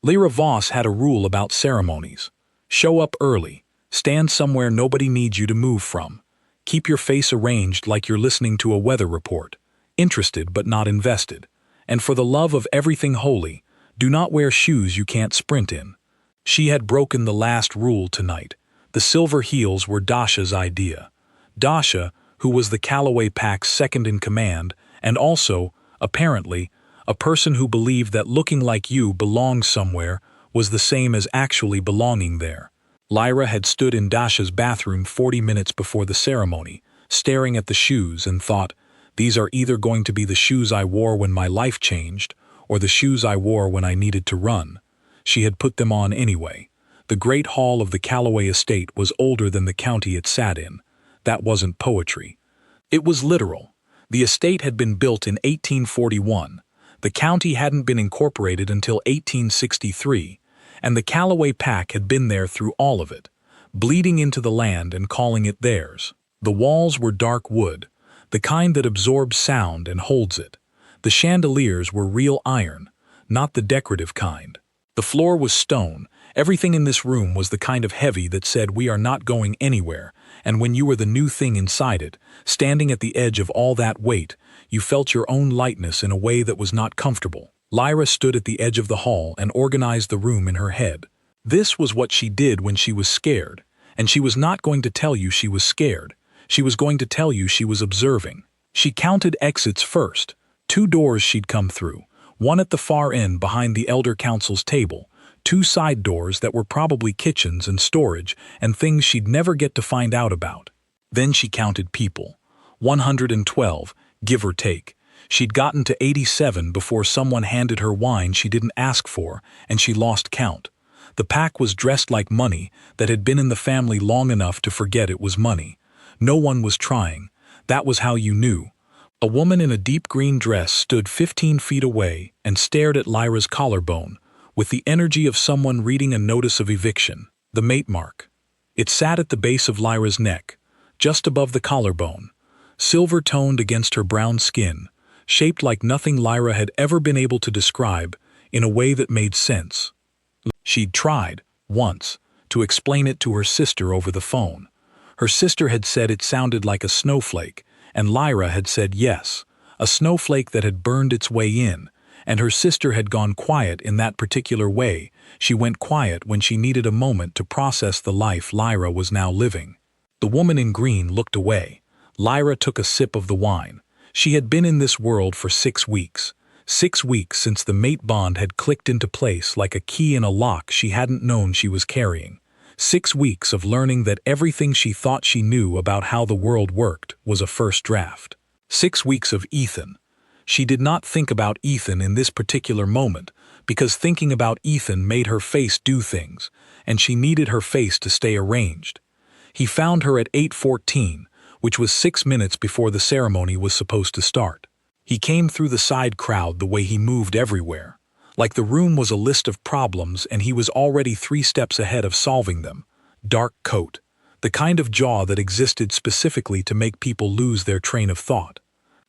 Lyra Voss had a rule about ceremonies. Show up early. Stand somewhere nobody needs you to move from. Keep your face arranged like you're listening to a weather report. Interested but not invested. And for the love of everything holy, do not wear shoes you can't sprint in. She had broken the last rule tonight. The silver heels were Dasha's idea. Dasha, who was the Callaway Pack's second in command, and also, apparently, a person who believed that looking like you belonged somewhere was the same as actually belonging there. Lyra had stood in Dasha's bathroom 40 minutes before the ceremony, staring at the shoes and thought, these are either going to be the shoes I wore when my life changed, or the shoes I wore when I needed to run. She had put them on anyway. The great hall of the Callaway estate was older than the county it sat in. That wasn't poetry. It was literal. The estate had been built in 1841. The county hadn't been incorporated until 1863, and the Callaway Pack had been there through all of it, bleeding into the land and calling it theirs. The walls were dark wood, the kind that absorbs sound and holds it. The chandeliers were real iron, not the decorative kind. The floor was stone. Everything in this room was the kind of heavy that said we are not going anywhere, and when you were the new thing inside it, standing at the edge of all that weight, you felt your own lightness in a way that was not comfortable. Lyra stood at the edge of the hall and organized the room in her head. This was what she did when she was scared, and she was not going to tell you she was scared. She was going to tell you she was observing. She counted exits first. 2 doors she'd come through, one at the far end behind the elder council's table, 2 side doors that were probably kitchens and storage and things she'd never get to find out about. Then she counted people. 112, give or take. She'd gotten to 87 before someone handed her wine she didn't ask for, and she lost count. The pack was dressed like money that had been in the family long enough to forget it was money. No one was trying. That was how you knew. A woman in a deep green dress stood 15 feet away and stared at Lyra's collarbone, with the energy of someone reading a notice of eviction, the mate mark. It sat at the base of Lyra's neck, just above the collarbone, silver-toned against her brown skin, shaped like nothing Lyra had ever been able to describe in a way that made sense. She'd tried, once, to explain it to her sister over the phone. Her sister had said it sounded like a snowflake, and Lyra had said yes, a snowflake that had burned its way in, and her sister had gone quiet in that particular way. She went quiet when she needed a moment to process the life Lyra was now living. The woman in green looked away. Lyra took a sip of the wine. She had been in this world for 6 weeks. 6 weeks since the mate bond had clicked into place like a key in a lock she hadn't known she was carrying. 6 weeks of learning that everything she thought she knew about how the world worked was a first draft. 6 weeks of Ethan. She did not think about Ethan in this particular moment because thinking about Ethan made her face do things, and she needed her face to stay arranged. He found her at 8:14, which was 6 minutes before the ceremony was supposed to start. He came through the side crowd the way he moved everywhere, like the room was a list of problems and he was already 3 steps ahead of solving them. Dark coat, the kind of jaw that existed specifically to make people lose their train of thought.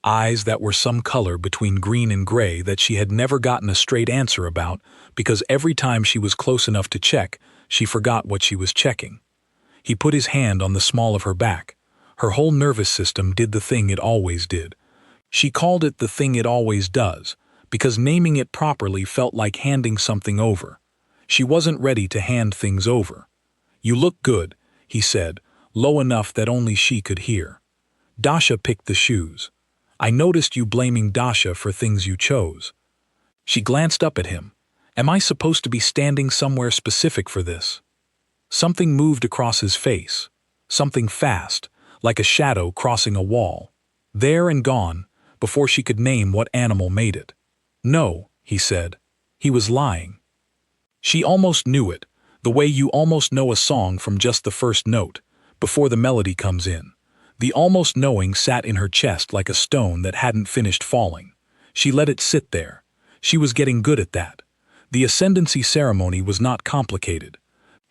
Eyes that were some color between green and gray that she had never gotten a straight answer about because every time she was close enough to check, she forgot what she was checking. He put his hand on the small of her back. Her whole nervous system did the thing it always did. She called it the thing it always does, because naming it properly felt like handing something over. She wasn't ready to hand things over. "You look good," he said, low enough that only she could hear. Dasha picked the shoes. "I noticed you blaming Dasha for things you chose." She glanced up at him. "Am I supposed to be standing somewhere specific for this?" Something moved across his face. Something fast, like a shadow crossing a wall. There and gone, before she could name what animal made it. "No," he said. He was lying. She almost knew it, the way you almost know a song from just the first note, before the melody comes in. The almost knowing sat in her chest like a stone that hadn't finished falling. She let it sit there. She was getting good at that. The ascendancy ceremony was not complicated.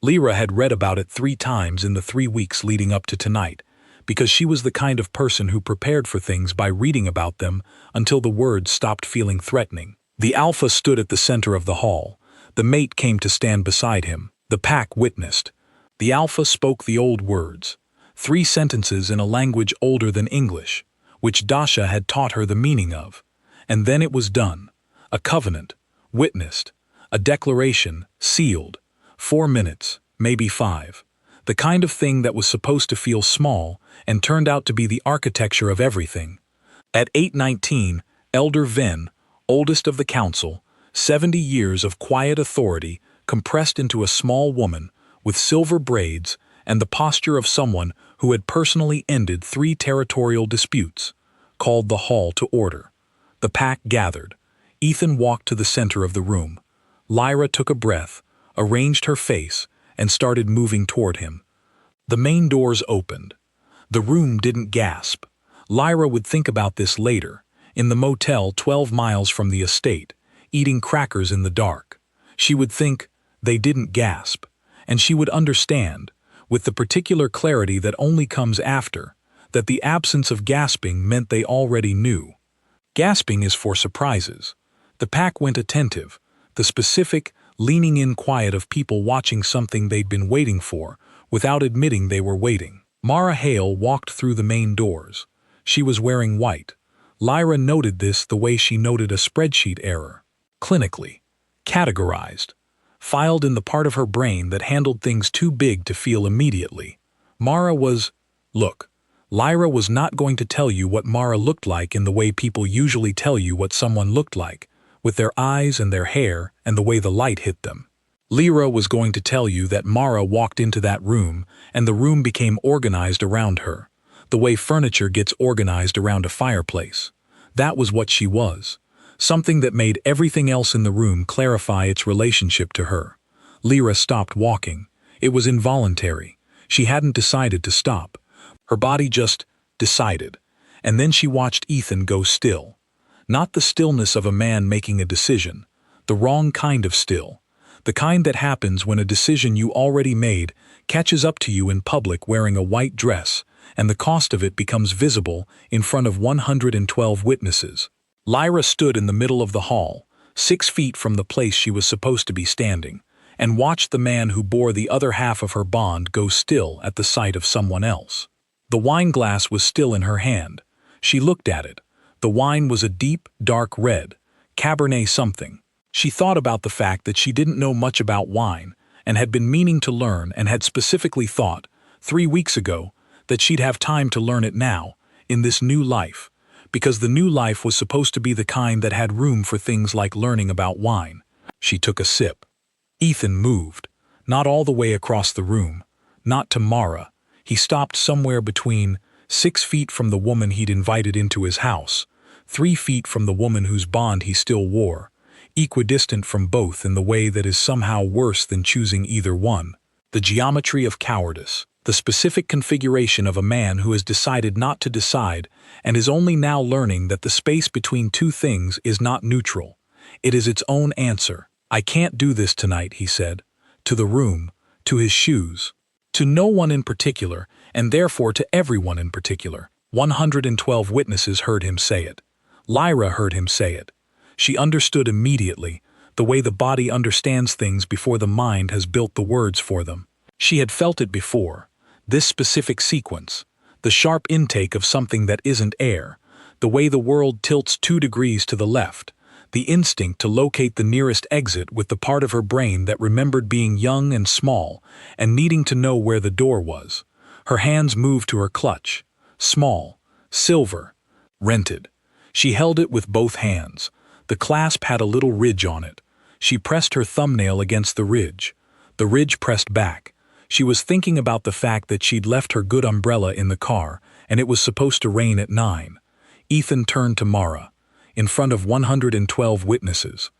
Lyra had read about it 3 times in the 3 weeks leading up to tonight, because she was the kind of person who prepared for things by reading about them until the words stopped feeling threatening. The Alpha stood at the center of the hall, The mate came to stand beside him. The pack witnessed. The alpha spoke the old words, 3 sentences in a language older than English, which Dasha had taught her the meaning of. And then it was done. A covenant, witnessed. A declaration, sealed. 4 minutes, maybe 5. The kind of thing that was supposed to feel small and turned out to be the architecture of everything. At 8:19, Elder Ven, oldest of the council, 70 years of quiet authority compressed into a small woman with silver braids and the posture of someone who had personally ended 3 territorial disputes, called the hall to order. The pack gathered. Ethan walked to the center of the room. Lyra took a breath, arranged her face, and started moving toward him. The main doors opened. The room didn't gasp. Lyra would think about this later, in the motel 12 miles from the estate, eating crackers in the dark. She would think, they didn't gasp, and she would understand, with the particular clarity that only comes after, that the absence of gasping meant they already knew. Gasping is for surprises. The pack went attentive, the specific, leaning in quiet of people watching something they'd been waiting for, without admitting they were waiting. Mara Hale walked through the main doors. She was wearing white. Lyra noted this the way she noted a spreadsheet error. Clinically. Categorized. Filed in the part of her brain that handled things too big to feel immediately. Mara was... Look, Lyra was not going to tell you what Mara looked like in the way people usually tell you what someone looked like, with their eyes and their hair and the way the light hit them. Lyra was going to tell you that Mara walked into that room and the room became organized around her, the way furniture gets organized around a fireplace. That was what she was. Something that made everything else in the room clarify its relationship to her. Lyra stopped walking. It was involuntary. She hadn't decided to stop. Her body just decided. And then she watched Ethan go still. Not the stillness of a man making a decision. The wrong kind of still. The kind that happens when a decision you already made catches up to you in public wearing a white dress, and the cost of it becomes visible in front of 112 witnesses. Lyra stood in the middle of the hall, 6 feet from the place she was supposed to be standing, and watched the man who bore the other half of her bond go still at the sight of someone else. The wine glass was still in her hand. She looked at it. The wine was a deep, dark red, Cabernet something. She thought about the fact that she didn't know much about wine and had been meaning to learn and had specifically thought, 3 weeks ago, that she'd have time to learn it now, in this new life, because the new life was supposed to be the kind that had room for things like learning about wine. She took a sip. Ethan moved, not all the way across the room, not to Mara. He stopped somewhere between 6 feet from the woman he'd invited into his house, 3 feet from the woman whose bond he still wore, equidistant from both in the way that is somehow worse than choosing either one. The geometry of cowardice, the specific configuration of a man who has decided not to decide and is only now learning that the space between two things is not neutral. It is its own answer. I can't do this tonight, he said. To the room, to his shoes. To no one in particular, and therefore to everyone in particular. 112 witnesses heard him say it. Lyra heard him say it. She understood immediately, the way the body understands things before the mind has built the words for them. She had felt it before, this specific sequence, the sharp intake of something that isn't air, the way the world tilts 2 degrees to the left, the instinct to locate the nearest exit with the part of her brain that remembered being young and small and needing to know where the door was. Her hands moved to her clutch, small, silver, rented. She held it with both hands. The clasp had a little ridge on it. She pressed her thumbnail against the ridge. The ridge pressed back. She was thinking about the fact that she'd left her good umbrella in the car, and it was supposed to rain at 9. Ethan turned to Mara, in front of 112 witnesses,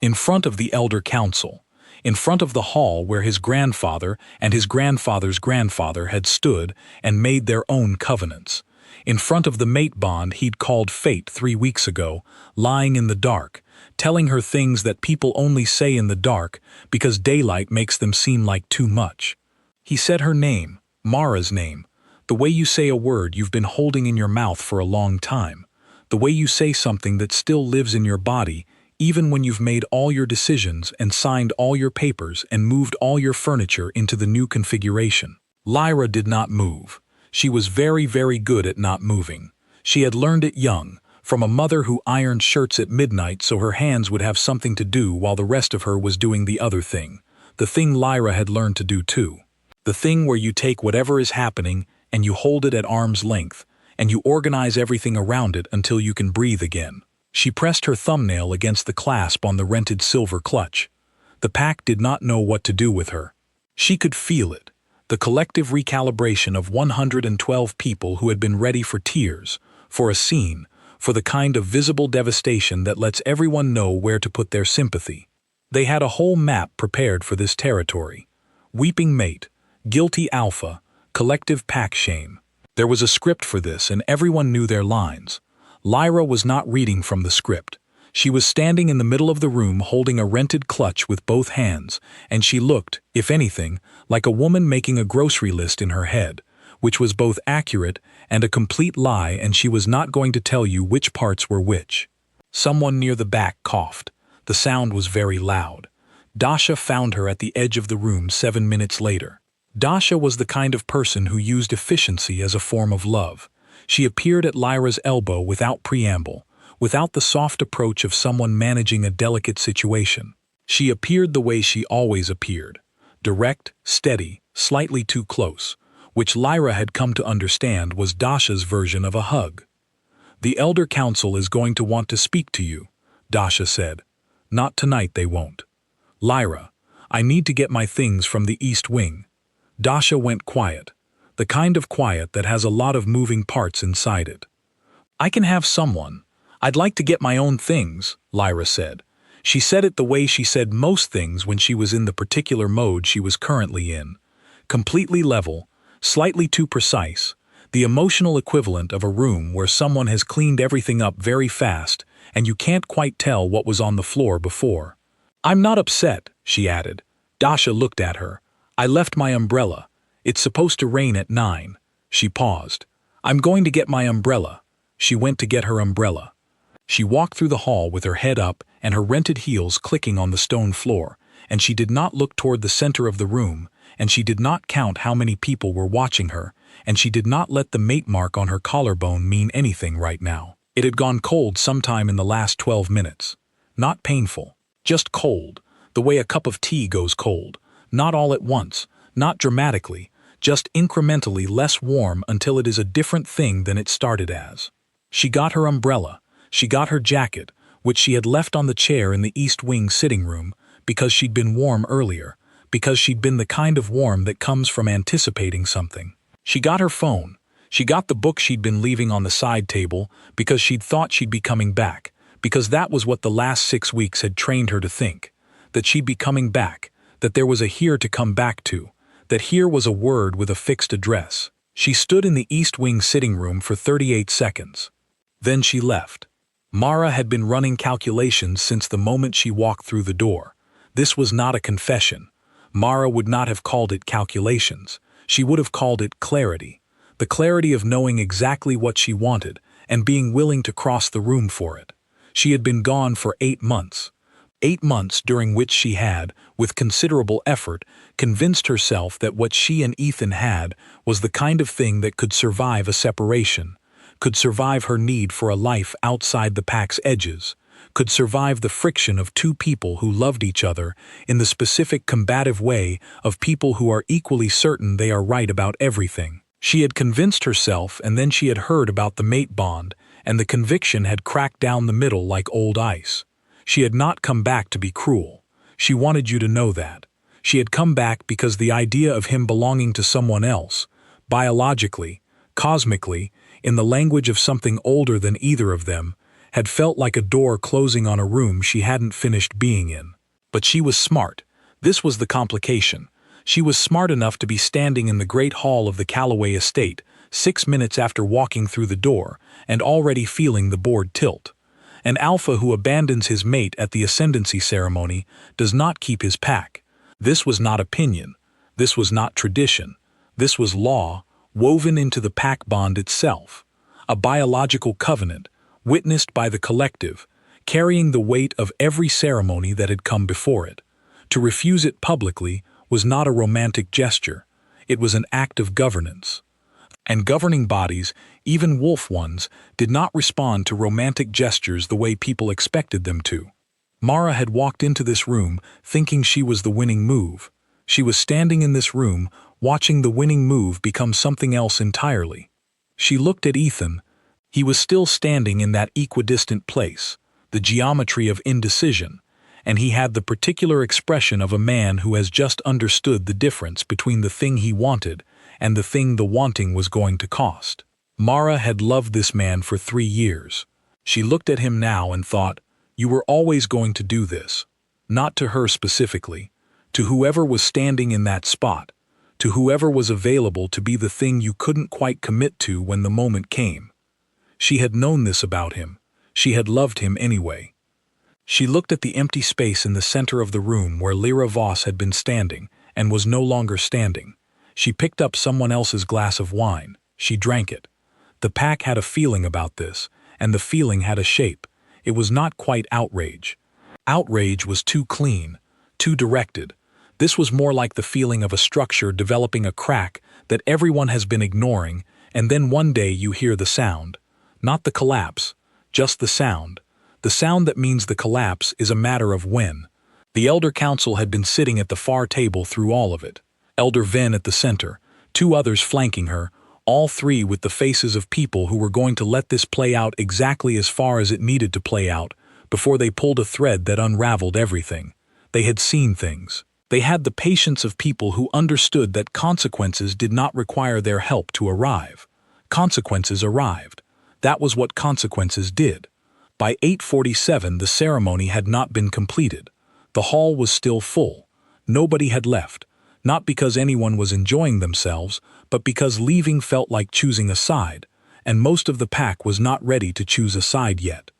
in front of the elder council, in front of the hall where his grandfather and his grandfather's grandfather had stood and made their own covenants, in front of the mate bond he'd called fate 3 weeks ago, lying in the dark, telling her things that people only say in the dark because daylight makes them seem like too much. He said her name, Mara's name, the way you say a word you've been holding in your mouth for a long time, the way you say something that still lives in your body, even when you've made all your decisions and signed all your papers and moved all your furniture into the new configuration. Lyra did not move. She was very, very good at not moving. She had learned it young, from a mother who ironed shirts at midnight so her hands would have something to do while the rest of her was doing the other thing. The thing Lyra had learned to do too. The thing where you take whatever is happening and you hold it at arm's length, and you organize everything around it until you can breathe again. She pressed her thumbnail against the clasp on the rented silver clutch. The pack did not know what to do with her. She could feel it. The collective recalibration of 112 people who had been ready for tears, for a scene, for the kind of visible devastation that lets everyone know where to put their sympathy. They had a whole map prepared for this territory. Weeping mate, guilty alpha, collective pack shame. There was a script for this and everyone knew their lines. Lyra was not reading from the script. She was standing in the middle of the room holding a rented clutch with both hands, and she looked, if anything, like a woman making a grocery list in her head, which was both accurate and a complete lie, and she was not going to tell you which parts were which. Someone near the back coughed. The sound was very loud. Dasha found her at the edge of the room 7 minutes later. Dasha was the kind of person who used efficiency as a form of love. She appeared at Lyra's elbow without preamble, without the soft approach of someone managing a delicate situation. She appeared the way she always appeared, direct, steady, slightly too close, which Lyra had come to understand was Dasha's version of a hug. "The Elder Council is going to want to speak to you," Dasha said. "Not tonight, they won't. Lyra, I need to get my things from the East Wing." Dasha went quiet, the kind of quiet that has a lot of moving parts inside it. "I can have someone. I'd like to get my own things," Lyra said. She said it the way she said most things when she was in the particular mode she was currently in. Completely level, slightly too precise, the emotional equivalent of a room where someone has cleaned everything up very fast and you can't quite tell what was on the floor before. "I'm not upset," she added. Dasha looked at her. "I left my umbrella. It's supposed to rain at 9. She paused. "I'm going to get my umbrella." She went to get her umbrella. She walked through the hall with her head up and her rented heels clicking on the stone floor, and she did not look toward the center of the room, and she did not count how many people were watching her, and she did not let the mate mark on her collarbone mean anything right now. It had gone cold sometime in the last 12 minutes. Not painful, just cold, the way a cup of tea goes cold, not all at once, not dramatically, just incrementally less warm until it is a different thing than it started as. She got her umbrella. She got her jacket, which she had left on the chair in the East Wing sitting room, because she'd been warm earlier, because she'd been the kind of warm that comes from anticipating something. She got her phone. She got the book she'd been leaving on the side table, because she'd thought she'd be coming back, because that was what the last 6 weeks had trained her to think, that she'd be coming back, that there was a here to come back to, that here was a word with a fixed address. She stood in the East Wing sitting room for 38 seconds. Then she left. Mara had been running calculations since the moment she walked through the door. This was not a confession. Mara would not have called it calculations. She would have called it clarity. The clarity of knowing exactly what she wanted and being willing to cross the room for it. She had been gone for 8 months. 8 months during which she had, with considerable effort, convinced herself that what she and Ethan had was the kind of thing that could survive a separation, could survive her need for a life outside the pack's edges, could survive the friction of two people who loved each other in the specific combative way of people who are equally certain they are right about everything. She had convinced herself, and then she had heard about the mate bond, and the conviction had cracked down the middle like old ice. She had not come back to be cruel. She wanted you to know that. She had come back because the idea of him belonging to someone else, biologically, cosmically, in the language of something older than either of them, had felt like a door closing on a room she hadn't finished being in. But she was smart. This was the complication. She was smart enough to be standing in the great hall of the Calloway estate 6 minutes after walking through the door and already feeling the board tilt. An alpha who abandons his mate at the ascendancy ceremony does not keep his pack. This was not opinion. This was not tradition. This was law, woven into the pack bond itself. A biological covenant, witnessed by the collective, carrying the weight of every ceremony that had come before it. To refuse it publicly was not a romantic gesture, it was an act of governance. And governing bodies, even wolf ones, did not respond to romantic gestures the way people expected them to. Mara had walked into this room thinking she was the winning move. She was standing in this room, watching the winning move become something else entirely. She looked at Ethan. He was still standing in that equidistant place, the geometry of indecision, and he had the particular expression of a man who has just understood the difference between the thing he wanted and the thing the wanting was going to cost. Mara had loved this man for 3 years. She looked at him now and thought, "You were always going to do this." Not to her specifically, to whoever was standing in that spot, to whoever was available to be the thing you couldn't quite commit to when the moment came. She had known this about him. She had loved him anyway. She looked at the empty space in the center of the room where Lyra Voss had been standing and was no longer standing. She picked up someone else's glass of wine. She drank it. The pack had a feeling about this, and the feeling had a shape. It was not quite outrage. Outrage was too clean, too directed. This was more like the feeling of a structure developing a crack that everyone has been ignoring, and then one day you hear the sound. Not the collapse, just the sound. The sound that means the collapse is a matter of when. The Elder Council had been sitting at the far table through all of it. Elder Venn at the center, 2 others flanking her, all 3 with the faces of people who were going to let this play out exactly as far as it needed to play out, before they pulled a thread that unraveled everything. They had seen things. They had the patience of people who understood that consequences did not require their help to arrive. Consequences arrived. That was what consequences did. By 8:47 the ceremony had not been completed. The hall was still full. Nobody had left, not because anyone was enjoying themselves, but because leaving felt like choosing a side, and most of the pack was not ready to choose a side yet.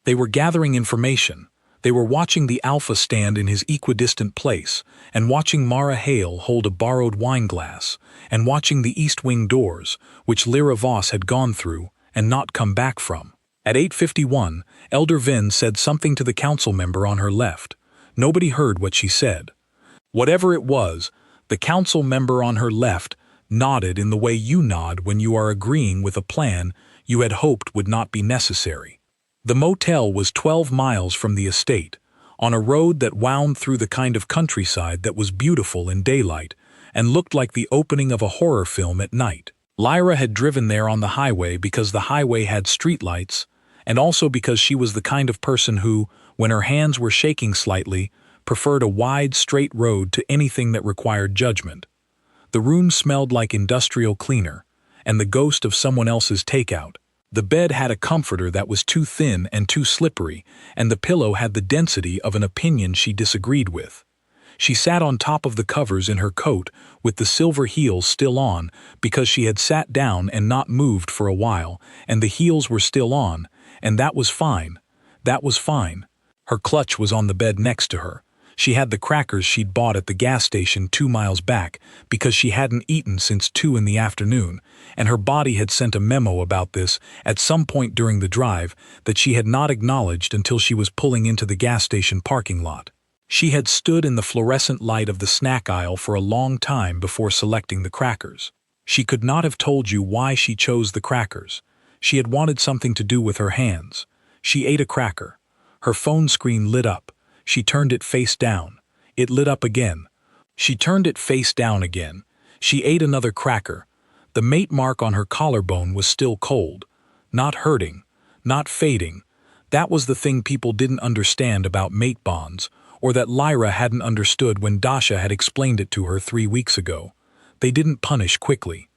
They were gathering information. They were watching the Alpha stand in his equidistant place, and watching Mara Hale hold a borrowed wine glass, and watching the East Wing doors, which Lyra Voss had gone through and not come back from. At 8:51, Elder Venn said something to the council member on her left. Nobody heard what she said. Whatever it was, the council member on her left nodded in the way you nod when you are agreeing with a plan you had hoped would not be necessary. The motel was 12 miles from the estate, on a road that wound through the kind of countryside that was beautiful in daylight and looked like the opening of a horror film at night. Lyra had driven there on the highway because the highway had streetlights, and also because she was the kind of person who, when her hands were shaking slightly, preferred a wide, straight road to anything that required judgment. The room smelled like industrial cleaner, and the ghost of someone else's takeout. The bed had a comforter that was too thin and too slippery, and the pillow had the density of an opinion she disagreed with. She sat on top of the covers in her coat with the silver heels still on because she had sat down and not moved for a while, and the heels were still on, and that was fine. That was fine. Her clutch was on the bed next to her. She had the crackers she'd bought at the gas station 2 miles back because she hadn't eaten since 2 in the afternoon, and her body had sent a memo about this at some point during the drive that she had not acknowledged until she was pulling into the gas station parking lot. She had stood in the fluorescent light of the snack aisle for a long time before selecting the crackers. She could not have told you why she chose the crackers. She had wanted something to do with her hands. She ate a cracker. Her phone screen lit up. She turned it face down. It lit up again. She turned it face down again. She ate another cracker. The mate mark on her collarbone was still cold. Not hurting. Not fading. That was the thing people didn't understand about mate bonds, or that Lyra hadn't understood when Dasha had explained it to her 3 weeks ago. They didn't punish quickly.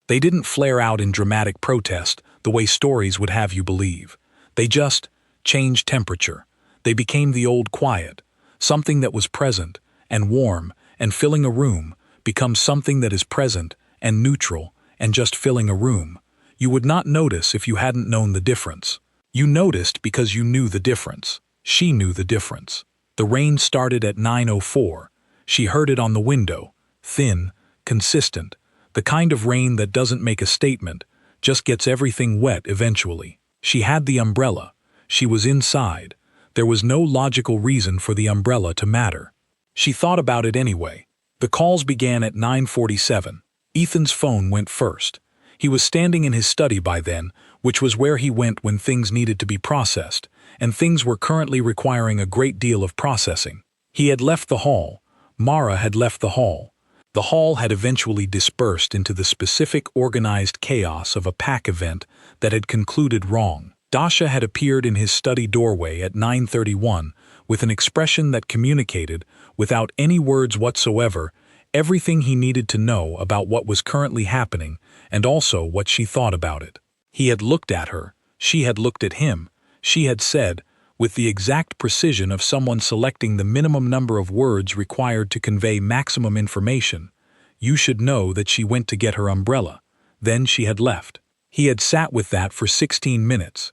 They didn't flare out in dramatic protest the way stories would have you believe. They just changed temperature. They became the old quiet, something that was present and warm and filling a room becomes something that is present and neutral and just filling a room. You would not notice if you hadn't known the difference. You noticed because you knew the difference. She knew the difference. The rain started at 9:04. She heard it on the window, thin, consistent, the kind of rain that doesn't make a statement, just gets everything wet eventually. She had the umbrella. She was inside. There was no logical reason for the umbrella to matter. She thought about it anyway. The calls began at 9:47. Ethan's phone went first. He was standing in his study by then, which was where he went when things needed to be processed, and things were currently requiring a great deal of processing. He had left the hall. Mara had left the hall. The hall had eventually dispersed into the specific organized chaos of a pack event that had concluded wrong. Dasha had appeared in his study doorway at 9:31 with an expression that communicated, without any words whatsoever, everything he needed to know about what was currently happening and also what she thought about it. He had looked at her. She had looked at him. She had said, with the exact precision of someone selecting the minimum number of words required to convey maximum information, "You should know that she went to get her umbrella." Then she had left. He had sat with that for 16 minutes.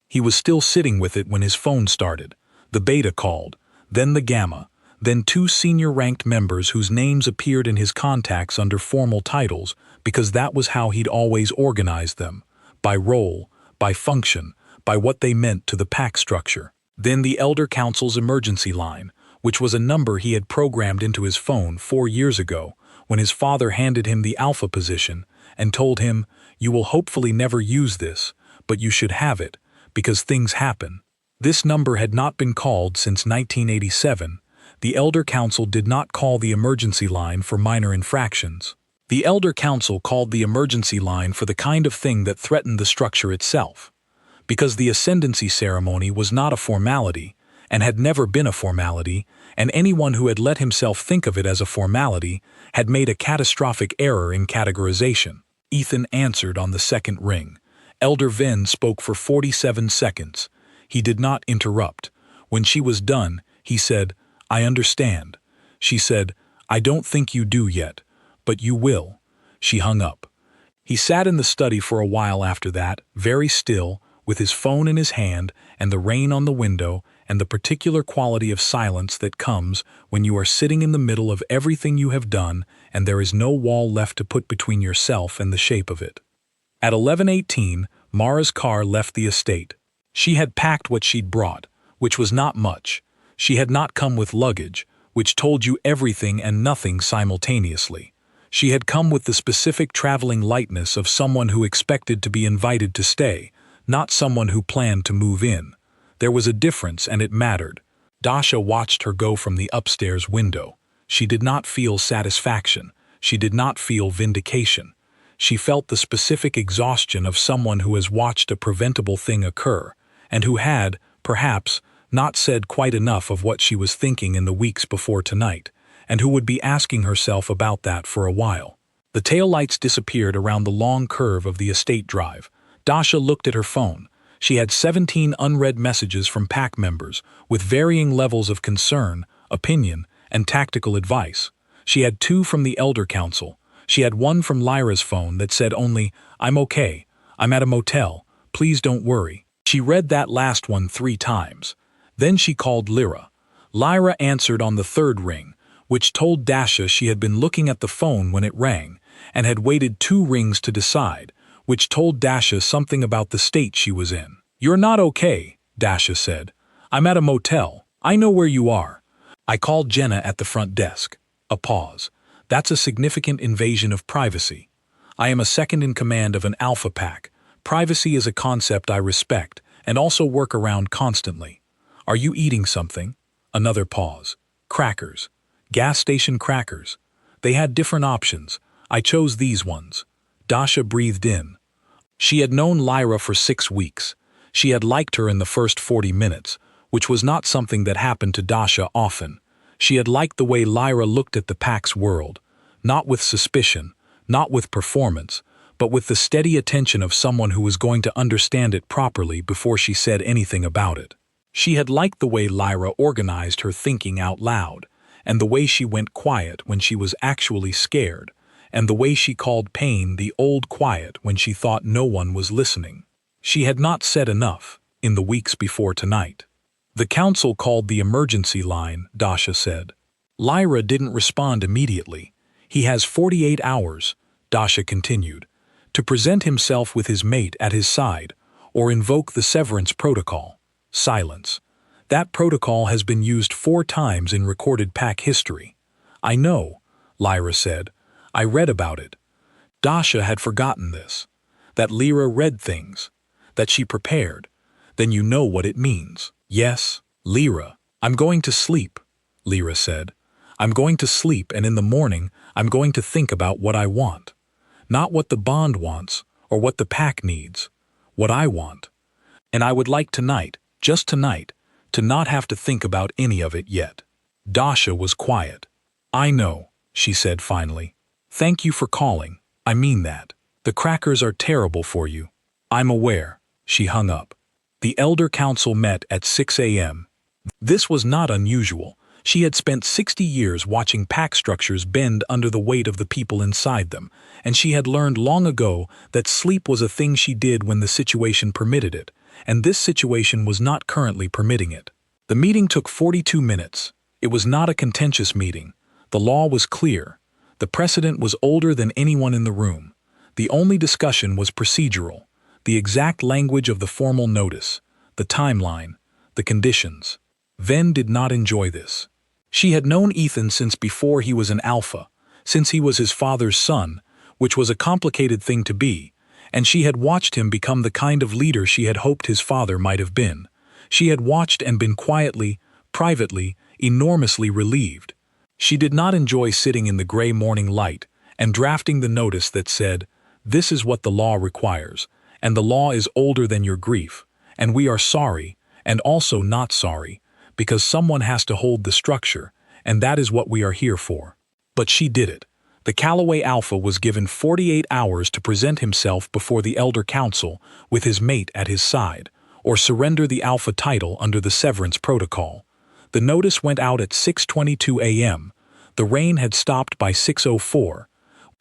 He was still sitting with it when his phone started. The beta called, then the gamma, then two senior-ranked members whose names appeared in his contacts under formal titles because that was how he'd always organized them, by role, by function, by what they meant to the pack structure. Then the Elder Council's emergency line, which was a number he had programmed into his phone 4 years ago when his father handed him the alpha position and told him, "You will hopefully never use this, but you should have it, because things happen." This number had not been called since 1987. The Elder Council did not call the emergency line for minor infractions. The Elder Council called the emergency line for the kind of thing that threatened the structure itself. Because the ascendancy ceremony was not a formality, and had never been a formality, and anyone who had let himself think of it as a formality had made a catastrophic error in categorization. Ethan answered on the second ring. Elder Venn spoke for 47 seconds. He did not interrupt. When she was done, he said, "I understand." She said, "I don't think you do yet, but you will." She hung up. He sat in the study for a while after that, very still, with his phone in his hand and the rain on the window and the particular quality of silence that comes when you are sitting in the middle of everything you have done and there is no wall left to put between yourself and the shape of it. At 11:18, Mara's car left the estate. She had packed what she'd brought, which was not much. She had not come with luggage, which told you everything and nothing simultaneously. She had come with the specific traveling lightness of someone who expected to be invited to stay, not someone who planned to move in. There was a difference, and it mattered. Dasha watched her go from the upstairs window. She did not feel satisfaction. She did not feel vindication. She felt the specific exhaustion of someone who has watched a preventable thing occur, and who had, perhaps, not said quite enough of what she was thinking in the weeks before tonight, and who would be asking herself about that for a while. The taillights disappeared around the long curve of the estate drive. Dasha looked at her phone. She had 17 unread messages from pack members, with varying levels of concern, opinion, and tactical advice. She had 2 from the Elder Council. She had 1 from Lyra's phone that said only, "I'm okay. I'm at a motel. Please don't worry." She read that last one 3 times. Then she called Lyra. Lyra answered on the 3rd ring, which told Dasha she had been looking at the phone when it rang, and had waited 2 rings to decide, which told Dasha something about the state she was in. "You're not okay," Dasha said. "I'm at a motel. I know where you are. I called Jenna at the front desk." A pause. "That's a significant invasion of privacy. I am a second in command of an alpha pack. Privacy is a concept I respect and also work around constantly. Are you eating something?" Another pause. "Crackers. Gas station crackers. They had different options. I chose these ones." Dasha breathed in. She had known Lyra for 6 weeks. She had liked her in the first 40 minutes, which was not something that happened to Dasha often. She had liked the way Lyra looked at the pack's world, not with suspicion, not with performance, but with the steady attention of someone who was going to understand it properly before she said anything about it. She had liked the way Lyra organized her thinking out loud, and the way she went quiet when she was actually scared, and the way she called pain the old quiet when she thought no one was listening. She had not said enough in the weeks before tonight. "The council called the emergency line," Dasha said. Lyra didn't respond immediately. "He has 48 hours, Dasha continued, to present himself with his mate at his side, or invoke the severance protocol." Silence. That protocol has been used 4 times in recorded pack history. I know, Lyra said. I read about it. Dasha had forgotten this. That Lyra read things. That she prepared. Then you know what it means. Yes, Lyra. I'm going to sleep, Lyra said. I'm going to sleep, and in the morning I'm going to think about what I want. Not what the bond wants or what the pack needs. What I want. And I would like tonight, just tonight, to not have to think about any of it yet. Dasha was quiet. I know, she said finally. Thank you for calling. I mean that. The crackers are terrible for you. I'm aware. She hung up. The Elder Council met at 6 a.m. This was not unusual. She had spent 60 years watching pack structures bend under the weight of the people inside them, and she had learned long ago that sleep was a thing she did when the situation permitted it, and this situation was not currently permitting it. The meeting took 42 minutes. It was not a contentious meeting. The law was clear. The precedent was older than anyone in the room. The only discussion was procedural, the exact language of the formal notice, the timeline, the conditions. Ven did not enjoy this. She had known Ethan since before he was an alpha, since he was his father's son, which was a complicated thing to be, and she had watched him become the kind of leader she had hoped his father might have been. She had watched and been quietly, privately, enormously relieved. She did not enjoy sitting in the gray morning light and drafting the notice that said, "This is what the law requires, and the law is older than your grief, and we are sorry, and also not sorry, because someone has to hold the structure, and that is what we are here for." But she did it. The Callaway Alpha was given 48 hours to present himself before the Elder Council with his mate at his side, or surrender the Alpha title under the severance protocol. The notice went out at 6:22 a.m. The rain had stopped by 6:04.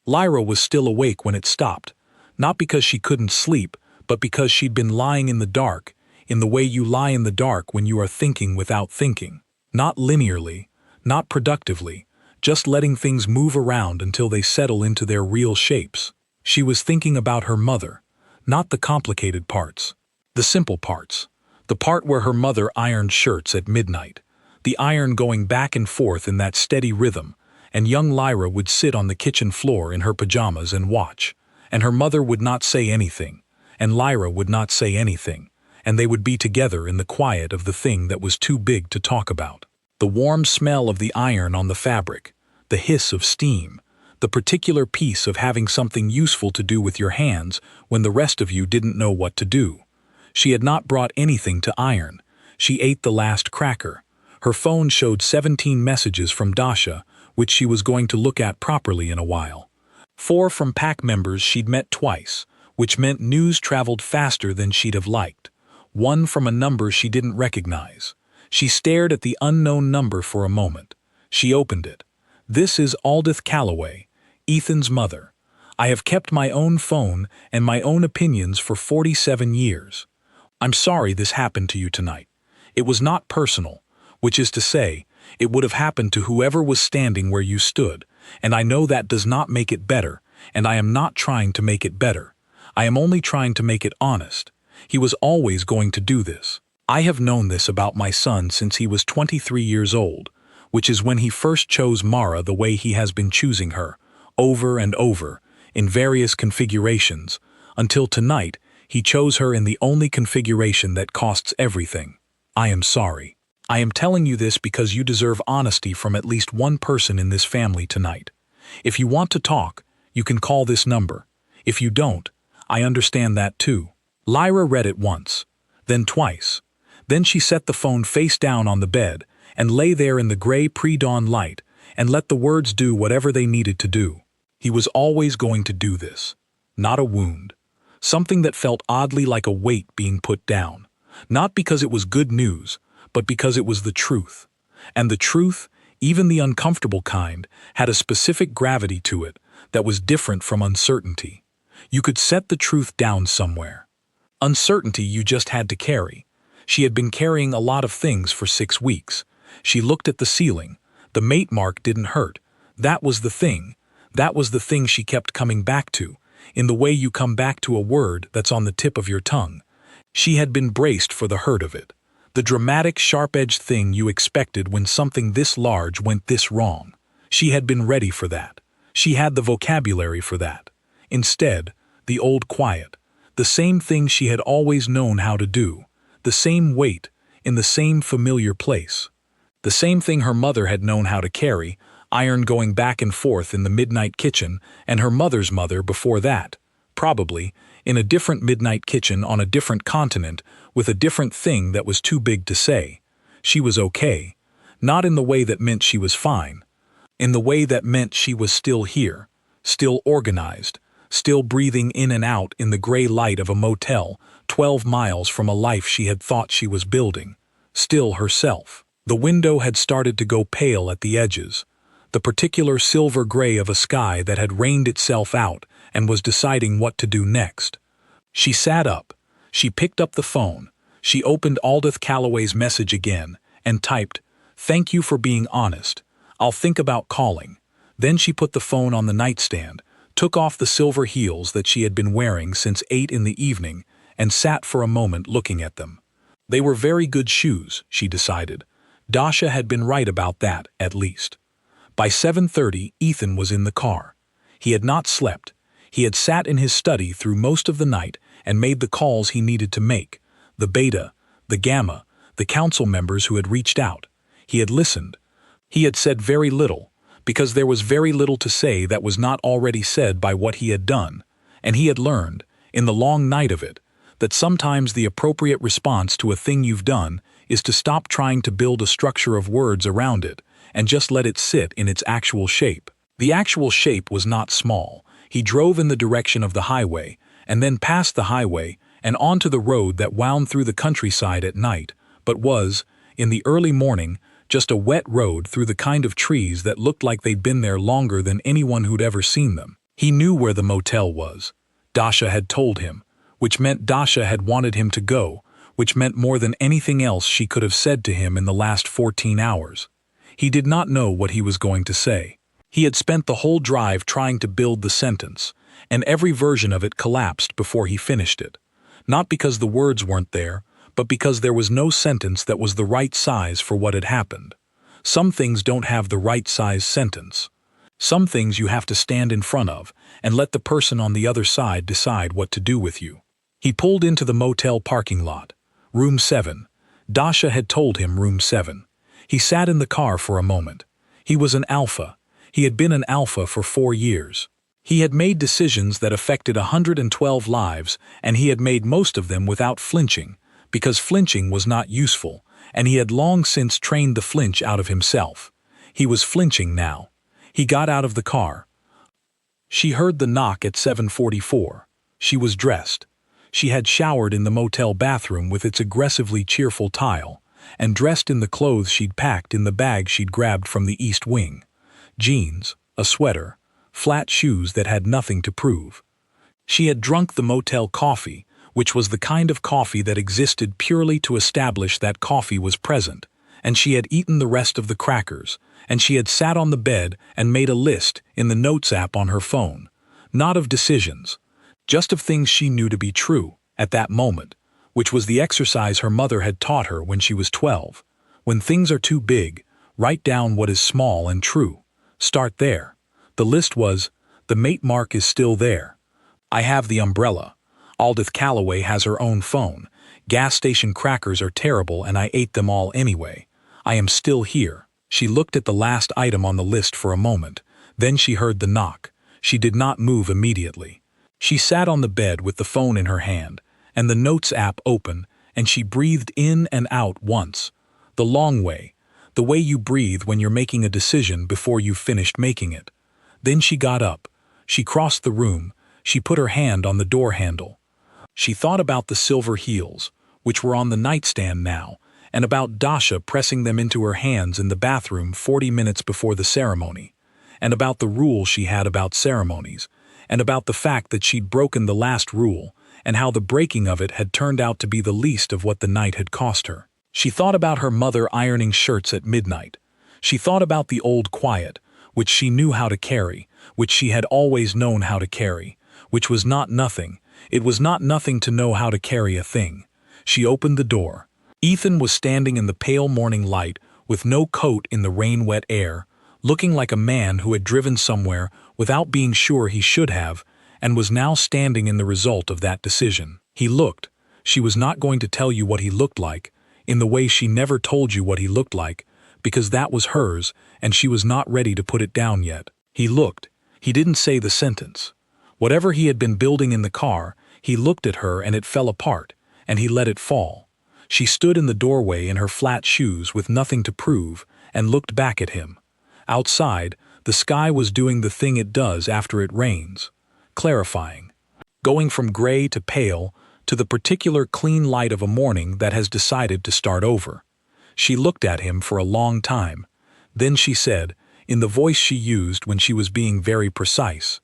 Lyra was still awake when it stopped, not because she couldn't sleep, but because she'd been lying in the dark, in the way you lie in the dark when you are thinking without thinking. Not linearly, not productively, just letting things move around until they settle into their real shapes. She was thinking about her mother, not the complicated parts, the simple parts, the part where her mother ironed shirts at midnight, the iron going back and forth in that steady rhythm, and young Lyra would sit on the kitchen floor in her pajamas and watch, and her mother would not say anything, and Lyra would not say anything, and they would be together in the quiet of the thing that was too big to talk about. The warm smell of the iron on the fabric, the hiss of steam, the particular piece of having something useful to do with your hands when the rest of you didn't know what to do. She had not brought anything to iron. She ate the last cracker. Her phone showed 17 messages from Dasha, which she was going to look at properly in a while. 4 from pack members she'd met twice, which meant news traveled faster than she'd have liked. 1 from a number she didn't recognize. She stared at the unknown number for a moment. She opened it. "This is Aldith Callaway, Ethan's mother. I have kept my own phone and my own opinions for 47 years. I'm sorry this happened to you tonight. It was not personal, which is to say, it would have happened to whoever was standing where you stood, and I know that does not make it better, and I am not trying to make it better. I am only trying to make it honest. He was always going to do this. I have known this about my son since he was 23 years old, which is when he first chose Mara the way he has been choosing her, over and over, in various configurations, until tonight he chose her in the only configuration that costs everything. I am sorry. I am telling you this because you deserve honesty from at least one person in this family tonight. If you want to talk, you can call this number. If you don't, I understand that too." Lyra read it once, then twice. Then she set the phone face down on the bed and lay there in the gray pre-dawn light and let the words do whatever they needed to do. He was always going to do this. Not a wound. Something that felt oddly like a weight being put down. Not because it was good news, but because it was the truth. And the truth, even the uncomfortable kind, had a specific gravity to it that was different from uncertainty. You could set the truth down somewhere. Uncertainty you just had to carry. She had been carrying a lot of things for 6 weeks. She looked at the ceiling. The mate mark didn't hurt. That was the thing. That was the thing she kept coming back to, in the way you come back to a word that's on the tip of your tongue. She had been braced for the hurt of it. The dramatic, sharp-edged thing you expected when something this large went this wrong. She had been ready for that. She had the vocabulary for that. Instead, the old quiet, the same thing she had always known how to do, the same weight, in the same familiar place. The same thing her mother had known how to carry, iron going back and forth in the midnight kitchen, and her mother's mother before that, probably, in a different midnight kitchen on a different continent, with a different thing that was too big to say. She was okay. Not in the way that meant she was fine. In the way that meant she was still here, still organized, still breathing in and out in the gray light of a motel, 12 miles from a life she had thought she was building. Still herself. The window had started to go pale at the edges, the particular silver gray of a sky that had rained itself out and was deciding what to do next. She sat up. She picked up the phone. She opened Aldith Calloway's message again and typed, "Thank you for being honest. I'll think about calling." Then she put the phone on the nightstand, took off the silver heels that she had been wearing since 8 in the evening, and sat for a moment looking at them. They were very good shoes, she decided. Dasha had been right about that, at least. By 7:30, Ethan was in the car. He had not slept. He had sat in his study through most of the night and made the calls he needed to make, the beta, the gamma, the council members who had reached out. He had listened. He had said very little, because there was very little to say that was not already said by what he had done, and he had learned, in the long night of it, that sometimes the appropriate response to a thing you've done is to stop trying to build a structure of words around it and just let it sit in its actual shape. The actual shape was not small. He drove in the direction of the highway, and then past the highway and onto the road that wound through the countryside at night, but was, in the early morning, just a wet road through the kind of trees that looked like they'd been there longer than anyone who'd ever seen them. He knew where the motel was. Dasha had told him, which meant Dasha had wanted him to go, which meant more than anything else she could have said to him in the last 14 hours. He did not know what he was going to say. He had spent the whole drive trying to build the sentence, and every version of it collapsed before he finished it. Not because the words weren't there, but because there was no sentence that was the right size for what had happened. Some things don't have the right size sentence. Some things you have to stand in front of and let the person on the other side decide what to do with you. He pulled into the motel parking lot. Room 7. Dasha had told him room 7. He sat in the car for a moment. He was an alpha. He had been an alpha for 4 years. He had made decisions that affected 112 lives, and he had made most of them without flinching, because flinching was not useful, and he had long since trained the flinch out of himself. He was flinching now. He got out of the car. She heard the knock at 7:44. She was dressed. She had showered in the motel bathroom with its aggressively cheerful tile, and dressed in the clothes she'd packed in the bag she'd grabbed from the east wing. Jeans, a sweater, flat shoes that had nothing to prove. She had drunk the motel coffee, which was the kind of coffee that existed purely to establish that coffee was present, and she had eaten the rest of the crackers, and she had sat on the bed and made a list in the Notes app on her phone, not of decisions, just of things she knew to be true at that moment, which was the exercise her mother had taught her when she was 12. When things are too big, write down what is small and true. Start there. The list was, the mate mark is still there. I have the umbrella. Aldith Calloway has her own phone. Gas station crackers are terrible and I ate them all anyway. I am still here. She looked at the last item on the list for a moment. Then she heard the knock. She did not move immediately. She sat on the bed with the phone in her hand, and the Notes app open, and she breathed in and out once. The long way. The way you breathe when you're making a decision before you've finished making it. Then she got up. She crossed the room. She put her hand on the door handle. She thought about the silver heels, which were on the nightstand now, and about Dasha pressing them into her hands in the bathroom 40 minutes before the ceremony, and about the rule she had about ceremonies, and about the fact that she'd broken the last rule, and how the breaking of it had turned out to be the least of what the night had cost her. She thought about her mother ironing shirts at midnight. She thought about the old quiet, which she knew how to carry, which she had always known how to carry, which was not nothing. It was not nothing to know how to carry a thing. She opened the door. Ethan was standing in the pale morning light with no coat in the rain-wet air, looking like a man who had driven somewhere without being sure he should have, and was now standing in the result of that decision. He looked. She was not going to tell you what he looked like, in the way she never told you what he looked like, because that was hers, and she was not ready to put it down yet. He looked. He didn't say the sentence. Whatever he had been building in the car, he looked at her and it fell apart, and he let it fall. She stood in the doorway in her flat shoes with nothing to prove, and looked back at him. Outside, the sky was doing the thing it does after it rains, clarifying, going from gray to pale to the particular clean light of a morning that has decided to start over. She looked at him for a long time. Then she said, in the voice she used when she was being very precise,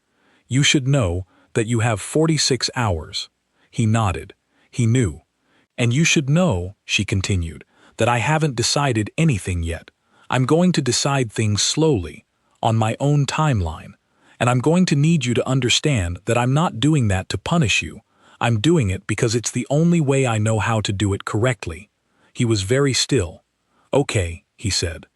"You should know that you have 46 hours." He nodded. He knew. "And you should know," she continued, "that I haven't decided anything yet. I'm going to decide things slowly, on my own timeline. And I'm going to need you to understand that I'm not doing that to punish you. I'm doing it because it's the only way I know how to do it correctly." He was very still. "Okay," he said.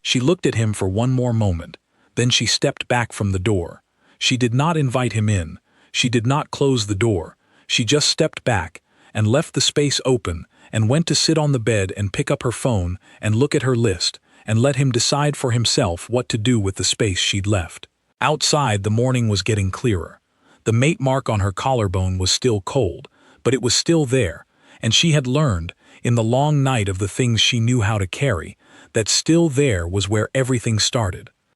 She looked at him for one more moment. Then she stepped back from the door. She did not invite him in. She did not close the door. She just stepped back and left the space open and went to sit on the bed and pick up her phone and look at her list and let him decide for himself what to do with the space she'd left. Outside, the morning was getting clearer. The mate mark on her collarbone was still cold, but it was still there, and she had learned, in the long night of the things she knew how to carry, that still there was where everything started.